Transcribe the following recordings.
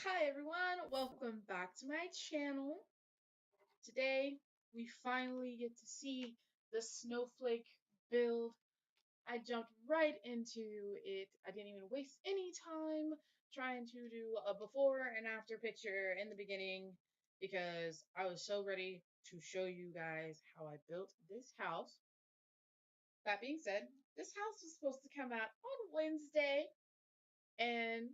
Hi everyone, welcome back to my channel. Today we finally get to see the snowflake build. I jumped right into it. I didn't even waste any time trying to do a before and after picture in the beginning because I was so ready to show you guys how I built this house. That being said, this house was supposed to come out on Wednesday and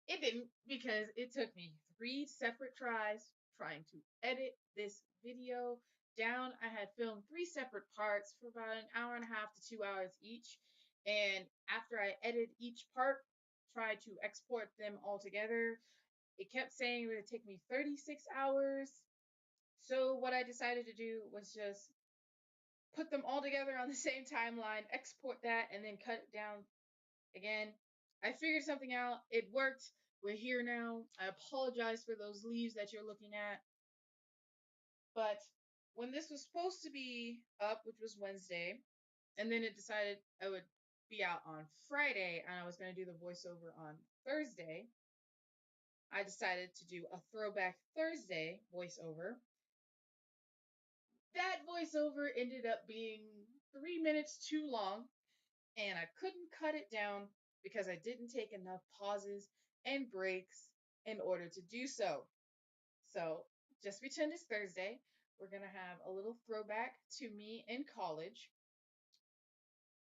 it didn't because it took me 3 separate tries trying to edit this video down. I had filmed 3 separate parts for about an hour and a half to 2 hours each. And after I edited each part, tried to export them all together, it kept saying it would take me 36 hours. So what I decided to do was just put them all together on the same timeline, export that, and then cut it down again. I figured something out. It worked. We're here now. I apologize for those leaves that you're looking at. But when this was supposed to be up, which was Wednesday, and then it decided I would be out on Friday and I was going to do the voiceover on Thursday, I decided to do a throwback Thursday voiceover. That voiceover ended up being 3 minutes too long, and I couldn't cut it down because I didn't take enough pauses and breaks in order to do so. So just pretend it's Thursday. We're going to have a little throwback to me in college.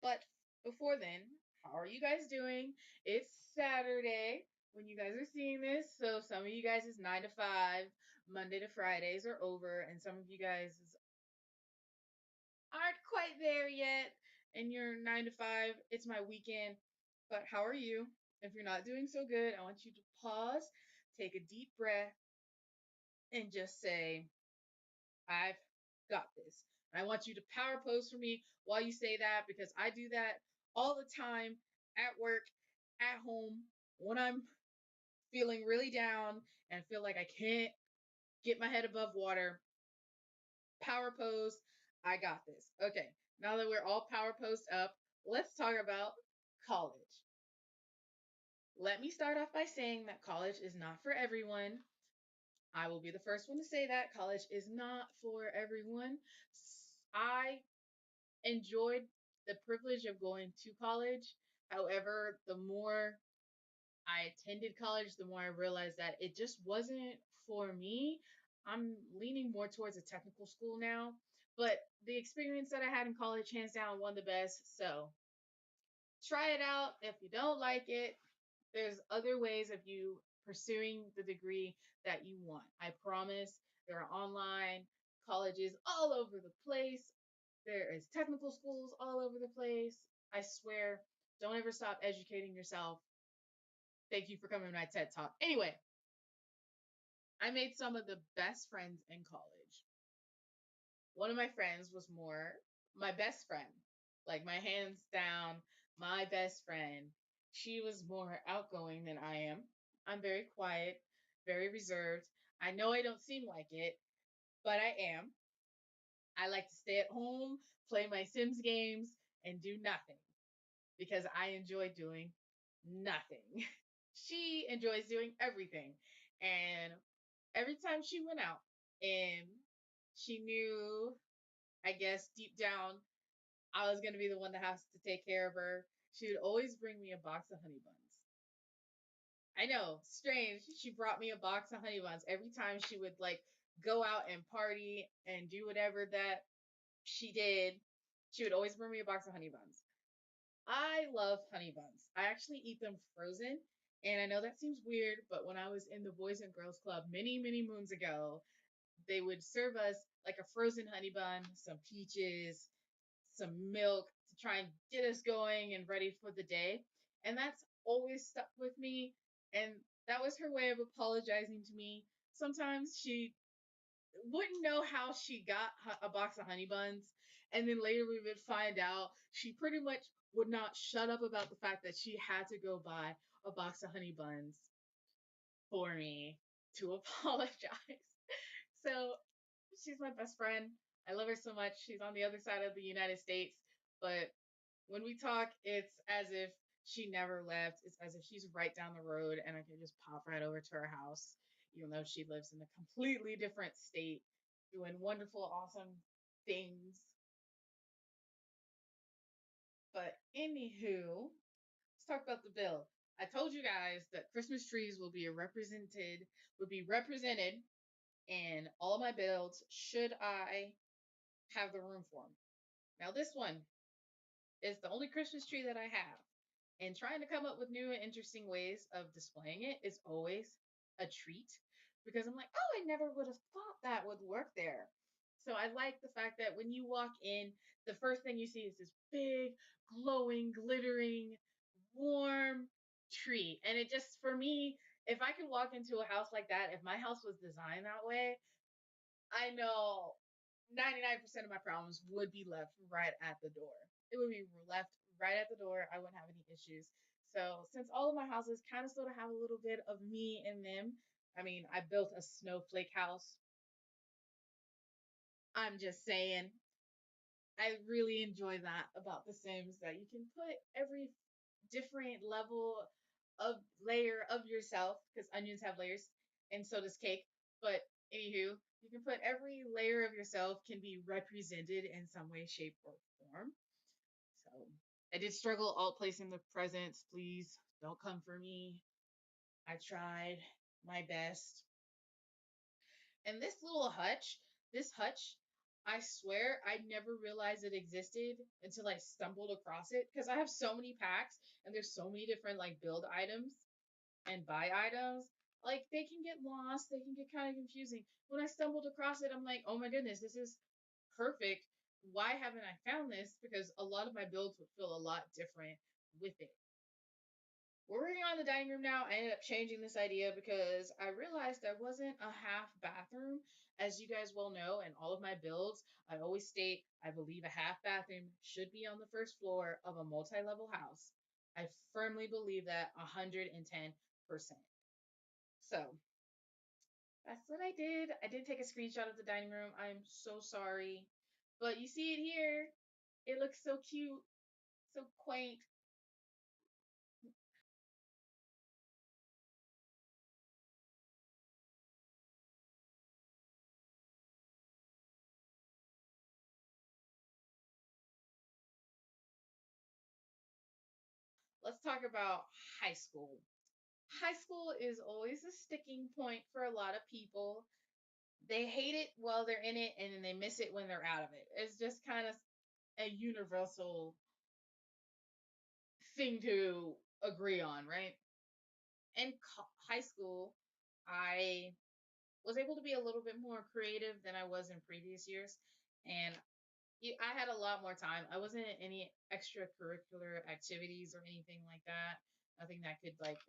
But before then, how are you guys doing? It's Saturday when you guys are seeing this. So some of you guys is 9 to 5, Monday to Fridays are over, and some of you guys aren't quite there yet, and you're 9 to 5. It's my weekend. But how are you? If you're not doing so good, I want you to pause, take a deep breath, and just say, I've got this. And I want you to power pose for me while you say that because I do that all the time at work, at home, when I'm feeling really down and feel like I can't get my head above water. Power pose. I got this. Okay, now that we're all power posed up, let's talk about college. Let me start off by saying that college is not for everyone. I will be the first one to say that college is not for everyone. I enjoyed the privilege of going to college. However, the more I attended college, the more I realized that it just wasn't for me. I'm leaning more towards a technical school now, but the experience that I had in college, hands down, one of the best. So try it out. If you don't like it, there's other ways of you pursuing the degree that you want. I promise there are online colleges all over the place. There is technical schools all over the place. I swear, don't ever stop educating yourself. Thank you for coming to my TED Talk. Anyway, I made some of the best friends in college. One of my friends was more my best friend, like my hands down, my best friend. She was more outgoing than I am. I'm very quiet, very reserved. I know I don't seem like it, but I am. I like to stay at home, play my Sims games, and do nothing because I enjoy doing nothing. She enjoys doing everything. And every time she went out and she knew, I guess deep down, I was going to be the one that has to take care of her, she would always bring me a box of honey buns. I know, strange. She brought me a box of honey buns every time she would like go out and party and do whatever that she did. She would always bring me a box of honey buns. I love honey buns. I actually eat them frozen. And I know that seems weird, but when I was in the Boys and Girls Club many, many moons ago, they would serve us like a frozen honey bun, some peaches, some milk to try and get us going and ready for the day. And that's always stuck with me. And that was her way of apologizing to me. Sometimes she wouldn't know how she got a box of honey buns. And then later we would find out she pretty much would not shut up about the fact that she had to go buy a box of honey buns for me to apologize. So she's my best friend. I love her so much. She's on the other side of the United States. But when we talk, it's as if She never left. It's as if she's right down the road and I can just pop right over to her house, even though she lives in a completely different state, doing wonderful, awesome things. But anywho, let's talk about the bill. I told you guys that Christmas trees will be represented in all of my builds should I have the room for them. Now this one is the only Christmas tree that I have. And trying to come up with new and interesting ways of displaying it is always a treat because I'm like, oh, I never would have thought that would work there. So I like the fact that when you walk in, the first thing you see is this big, glowing, glittering, warm tree. And it just, for me, if I could walk into a house like that, if my house was designed that way, I know 99% of my problems would be left right at the door. It would be left right at the door. I wouldn't have any issues. So, since all of my houses kind of sort of have a little bit of me in them, I mean, I built a snowflake house. I'm just saying, I really enjoy that about The Sims that you can put every different level of layer of yourself because onions have layers and so does cake. But anywho, you can put every layer of yourself can be represented in some way, shape, or form. So I did struggle alt placing the presents. Please don't come for me. I tried my best. And this hutch, I swear I never realized it existed until I stumbled across it because I have so many packs and there's so many different like build items and buy items. Like they can get lost, they can get kind of confusing. When I stumbled across it, I'm like, oh my goodness, this is perfect. Why haven't I found this? Because a lot of my builds would feel a lot different with it. We're working on the dining room now. I ended up changing this idea because I realized there wasn't a half bathroom. As you guys well know, in all of my builds, I always state I believe a half bathroom should be on the first floor of a multi level house. I firmly believe that 110%. So that's what I did. I did take a screenshot of the dining room. I'm so sorry. But you see it here. It looks so cute, so quaint. Let's talk about high school. High school is always a sticking point for a lot of people. They hate it while they're in it and then they miss it when they're out of it. It's just kind of a universal thing to agree on, right? In high school, I was able to be a little bit more creative than I was in previous years. And I had a lot more time. I wasn't in any extracurricular activities or anything like that. Nothing that could like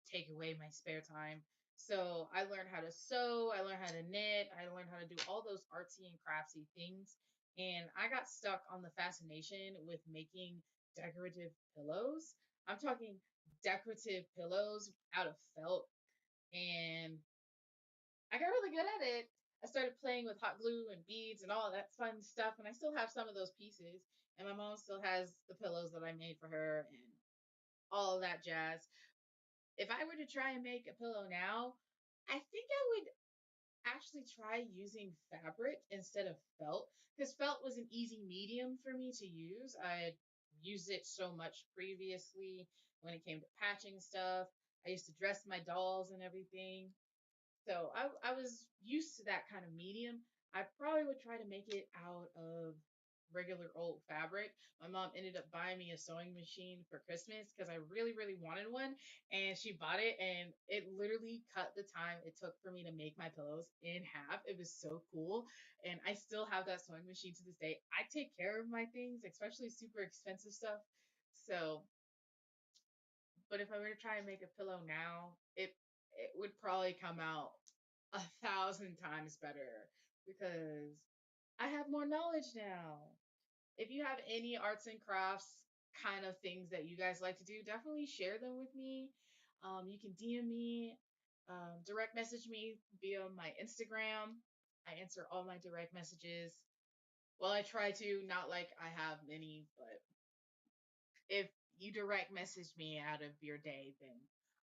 take away my spare time. So I learned how to sew, I learned how to knit, I learned how to do all those artsy and craftsy things. And I got stuck on the fascination with making decorative pillows. I'm talking decorative pillows out of felt. And I got really good at it. I started playing with hot glue and beads and all that fun stuff. And I still have some of those pieces. And my mom still has the pillows that I made for her and all of that jazz. If I were to try and make a pillow now, I think I would actually try using fabric instead of felt because felt was an easy medium for me to use. I had used it so much previously when it came to patching stuff. I used to dress my dolls and everything. So I was used to that kind of medium. I probably would try to make it out of regular old fabric. My mom ended up buying me a sewing machine for Christmas because I really, really wanted one. And she bought it and it literally cut the time it took for me to make my pillows in half. It was so cool. And I still have that sewing machine to this day. I take care of my things, especially super expensive stuff. So but if I were to try and make a pillow now, it would probably come out 1,000 times better because I have more knowledge now. If you have any arts and crafts kind of things that you guys like to do, definitely share them with me. You can DM me, direct message me via my Instagram. I answer all my direct messages. Well, I try to, not like I have many, but if you direct message me out of your day, then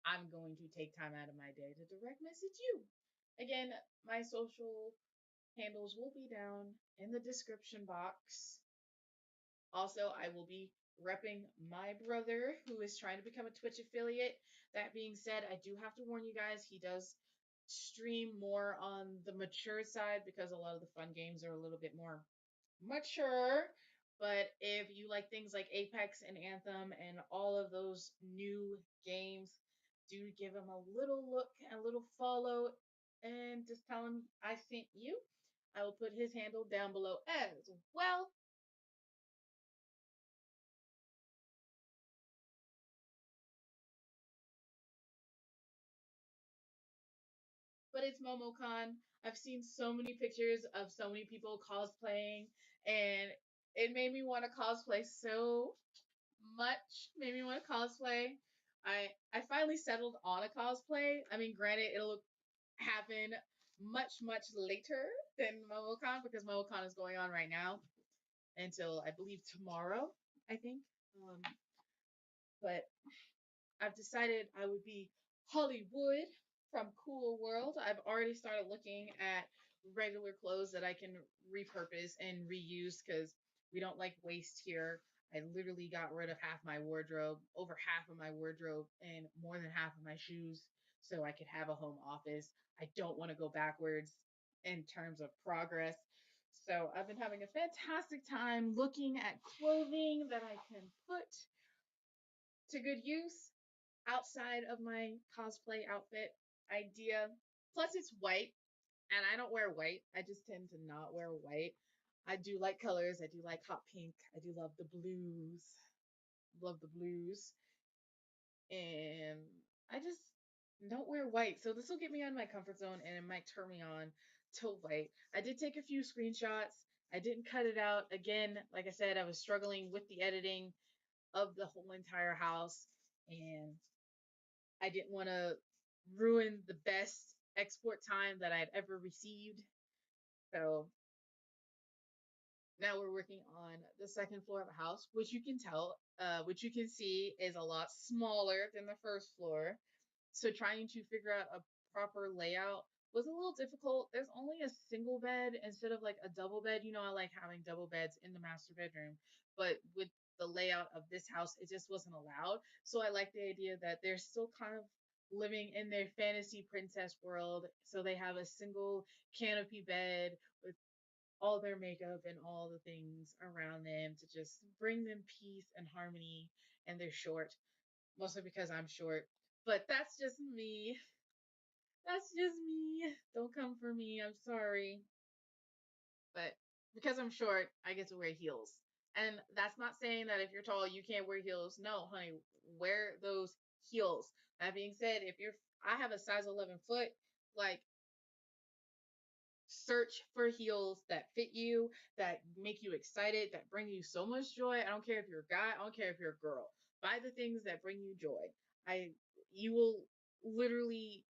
I'm going to take time out of my day to direct message you. Again, my social handles will be down in the description box. Also, I will be repping my brother who is trying to become a Twitch affiliate. That being said, I do have to warn you guys, he does stream more on the mature side because a lot of the fun games are a little bit more mature. But if you like things like Apex and Anthem and all of those new games, do give him a little look, a little follow, and just tell him I sent you. I will put his handle down below as well. But it's MomoCon. I've seen so many pictures of so many people cosplaying, and it made me want to cosplay so much. Made me want to cosplay. I finally settled on a cosplay. I mean, granted, it'll happen much later than MomoCon because MomoCon is going on right now until I believe tomorrow. I think. But I've decided I would be Hollywood from Cool World. I've already started looking at regular clothes that I can repurpose and reuse because we don't like waste here. I literally got rid of half my wardrobe, over half of my wardrobe, and more than half of my shoes so I could have a home office. I don't want to go backwards in terms of progress. So I've been having a fantastic time looking at clothing that I can put to good use outside of my cosplay outfit idea. Plus, it's white, and I don't wear white. I just tend to not wear white. I do like colors. I do like hot pink. I do love the blues. Love the blues. And I just don't wear white. So this will get me out of my comfort zone and it might turn me on to white. I did take a few screenshots. I didn't cut it out. Again, like I said, I was struggling with the editing of the whole entire house. And I didn't want to ruin the best export time that I'd ever received. So now we're working on the second floor of the house, which you can tell, which you can see is a lot smaller than the first floor. So trying to figure out a proper layout was a little difficult. There's only a single bed instead of like a double bed. You know, I like having double beds in the master bedroom, but with the layout of this house, it just wasn't allowed. So I like the idea that they're still kind of living in their fantasy princess world. So they have a single canopy bed with all their makeup and all the things around them to just bring them peace and harmony. And they're short, mostly because I'm short. But that's just me. That's just me. Don't come for me. I'm sorry. But because I'm short, I get to wear heels. And that's not saying that if you're tall, you can't wear heels. No, honey, wear those heels. That being said, if you're, I have a size 11 foot, like, search for heels that fit you, that make you excited, that bring you so much joy. I don't care if you're a guy, I don't care if you're a girl. Buy the things that bring you joy. I You will literally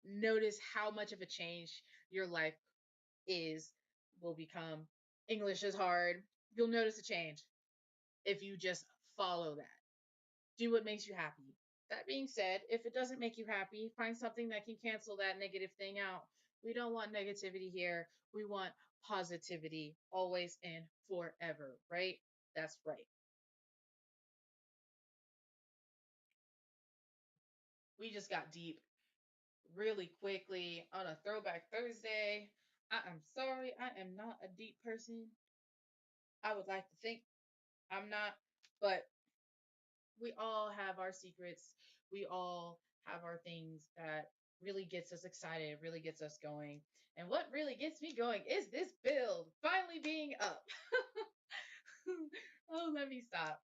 notice how much of a change your life is will become. English is hard. You'll notice a change if you just follow that. Do what makes you happy. That being said, if it doesn't make you happy, find something that can cancel that negative thing out. We don't want negativity here. We want positivity always and forever, right? That's right. We just got deep really quickly on a Throwback Thursday. I am sorry, I am not a deep person. I would like to think I'm not, but we all have our secrets. We all have our things that really gets us excited, really gets us going. And what really gets me going is this build finally being up. Oh, let me stop.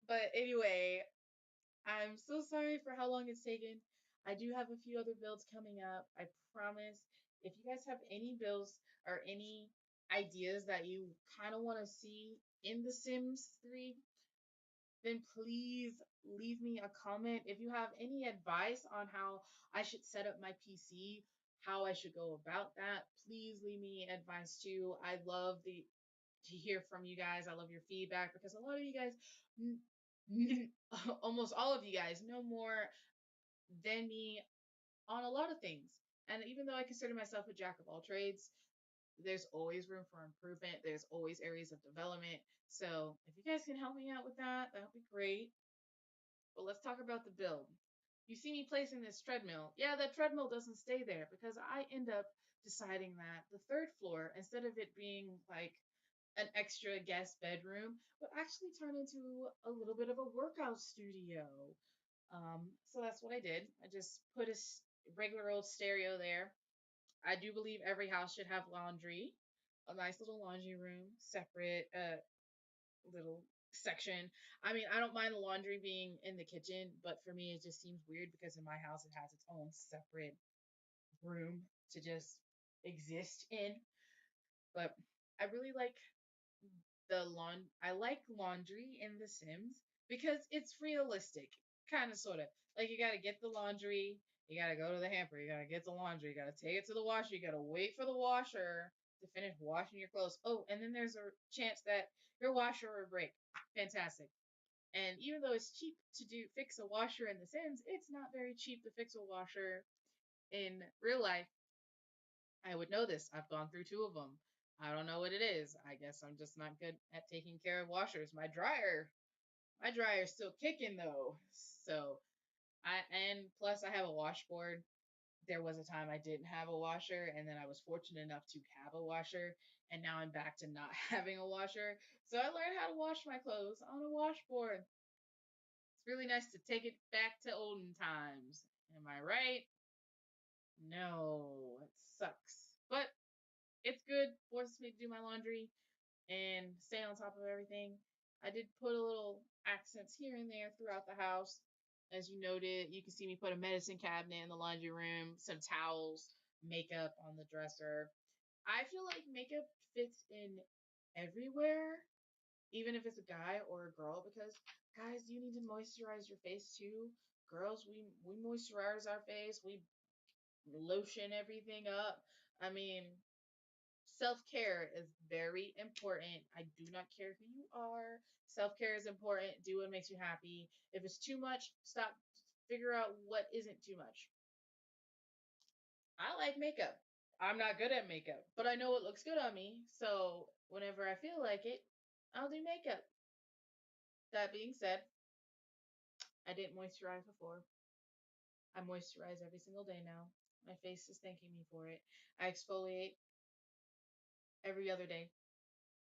But anyway, I'm so sorry for how long it's taken. I do have a few other builds coming up. I promise. If you guys have any builds or any ideas that you kind of want to see in The Sims 3, then please leave me a comment. If you have any advice on how I should set up my PC, how I should go about that, please leave me advice too. I love the to hear from you guys. I love your feedback because a lot of you guys, almost all of you guys, know more than me on a lot of things. And even though I consider myself a jack of all trades, there's always room for improvement. There's always areas of development. So if you guys can help me out with that, that would be great. But let's talk about the build. You see me placing this treadmill. Yeah, that treadmill doesn't stay there because I end up deciding that the third floor, instead of it being like an extra guest bedroom, would actually turn into a little bit of a workout studio. So that's what I did. I just put a regular old stereo there. I do believe every house should have laundry, a nice little laundry room, separate little section. I mean, I don't mind the laundry being in the kitchen, but for me, it just seems weird because in my house, it has its own separate room to just exist in. But I really like I like laundry in The Sims because it's realistic, kind of, sort of. Like you got to get the laundry, you got to go to the hamper, you got to get the laundry, you got to take it to the washer, you got to wait for the washer to finish washing your clothes. Oh, and then there's a chance that your washer will break. Fantastic. And even though it's cheap to fix a washer in The Sims, it's not very cheap to fix a washer in real life. I would know this. I've gone through two of them. I don't know what it is. I guess I'm just not good at taking care of washers. My dryer's still kicking though. So and plus I have a washboard. There was a time I didn't have a washer, and then I was fortunate enough to have a washer, and now I'm back to not having a washer. So I learned how to wash my clothes on a washboard. It's really nice to take it back to olden times. Am I right? No, it sucks. But it's good. Forces me to do my laundry and stay on top of everything. I did put a little accents here and there throughout the house. As you noted, you can see me put a medicine cabinet in the laundry room, some towels, makeup on the dresser. I feel like makeup fits in everywhere, even if it's a guy or a girl, because guys, you need to moisturize your face too. Girls, we moisturize our face, we lotion everything up. I mean, self care is very important. I do not care who you are. Self care is important. Do what makes you happy. If it's too much, stop. Figure out what isn't too much. I like makeup. I'm not good at makeup, but I know it looks good on me. So whenever I feel like it, I'll do makeup. That being said, I didn't moisturize before. I moisturize every single day now. My face is thanking me for it. I exfoliate every other day.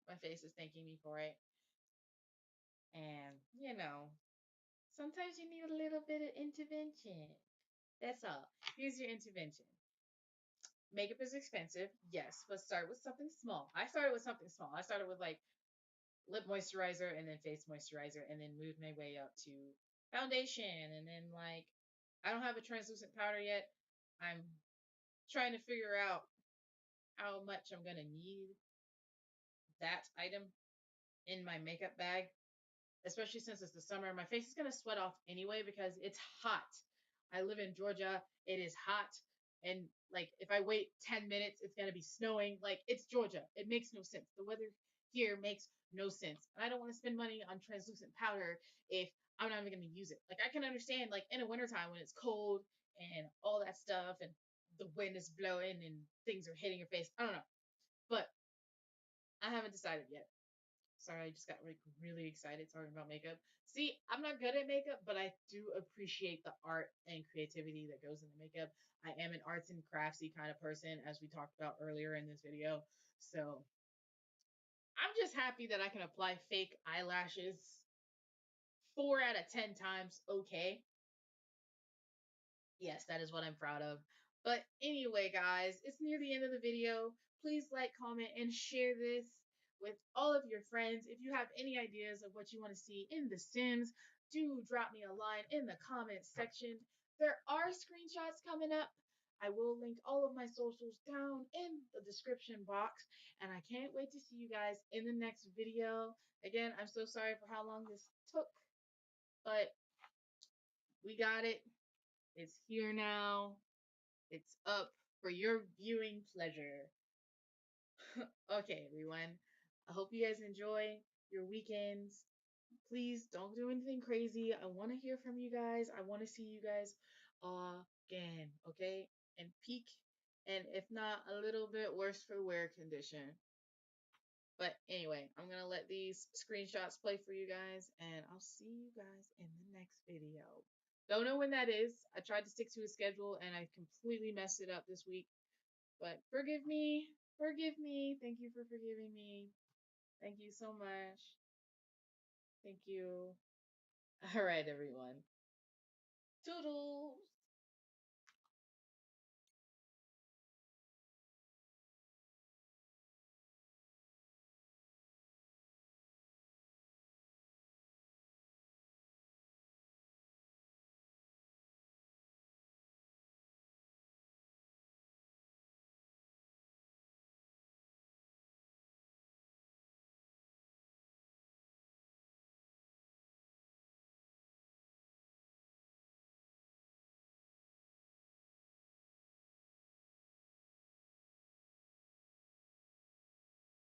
My face is thanking me for it. And, sometimes you need a little bit of intervention. That's all. Here's your intervention. Makeup is expensive, yes, but start with something small. I started with something small. I started with like lip moisturizer and then face moisturizer and then moved my way up to foundation and then like I don't have a translucent powder yet. I'm trying to figure out how much I'm gonna need that item in my makeup bag, especially since it's the summer. My face is going to sweat off anyway because it's hot. I live in Georgia. It is hot. And like if I wait 10 minutes, it's going to be snowing. Like it's Georgia. It makes no sense. The weather here makes no sense. And I don't want to spend money on translucent powder if I'm not even going to use it. Like I can understand like in the wintertime when it's cold and all that stuff and the wind is blowing and things are hitting your face. I don't know. But I haven't decided yet. Sorry, I just got like really excited talking about makeup. See, I'm not good at makeup, but I do appreciate the art and creativity that goes into makeup. I am an arts and craftsy kind of person, as we talked about earlier in this video. So I'm just happy that I can apply fake eyelashes 4 out of 10 times. Okay. Yes, that is what I'm proud of. But anyway, guys, it's near the end of the video. Please like, comment, and share this with all of your friends. If you have any ideas of what you want to see in The Sims, do drop me a line in the comments section. There are screenshots coming up. I will link all of my socials down in the description box. And I can't wait to see you guys in the next video. Again, I'm so sorry for how long this took, but we got it. It's here now. It's up for your viewing pleasure. Okay, everyone. I hope you guys enjoy your weekends. Please don't do anything crazy. I want to hear from you guys. I want to see you guys again, okay? And peak, and if not, a little bit worse for wear condition. But anyway, I'm going to let these screenshots play for you guys, and I'll see you guys in the next video. Don't know when that is. I tried to stick to a schedule, and I completely messed it up this week. But forgive me. Forgive me. Thank you for forgiving me. Thank you so much. Thank you. All right, everyone. Toodles.